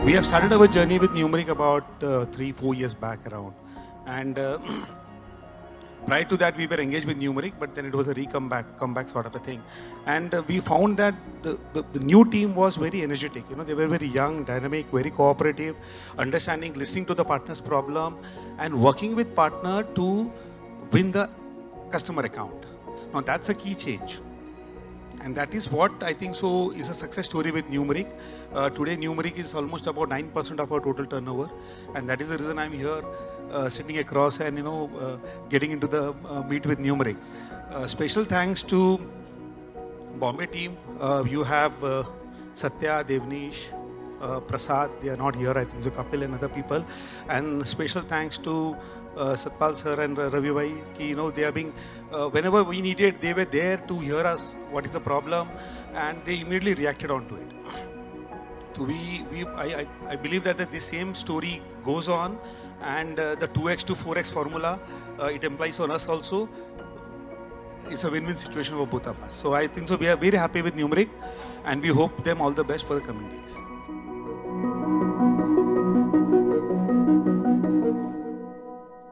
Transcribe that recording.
We have started our journey with Numeric about 3-4 years back around, and prior to that we were engaged with Numeric, but then it was a comeback sort of a thing, and we found that the new team was very energetic. You know, they were very young, dynamic, very cooperative, understanding, listening to the partner's problem, and working with partner to win the customer account. Now that's a key change. And that is what I think so is a success story with Numeric. Today Numeric is almost about 9% of our total turnover, and that is the reason I'm here sitting across and getting into the meet with Numeric. Special thanks to Bombay team. You have Satya, Devnish, Prasad, they are not here, I think so Kapil and other people. And special thanks to Satpal sir and Ravi bhai, they are being, whenever we needed, they were there to hear us, what is the problem, and they immediately reacted onto it. So I believe that this same story goes on, and the 2x to 4x formula, it implies on us also. It's a win-win situation for both of us. So I think so we are very happy with Numeric, and we hope them all the best for the coming days.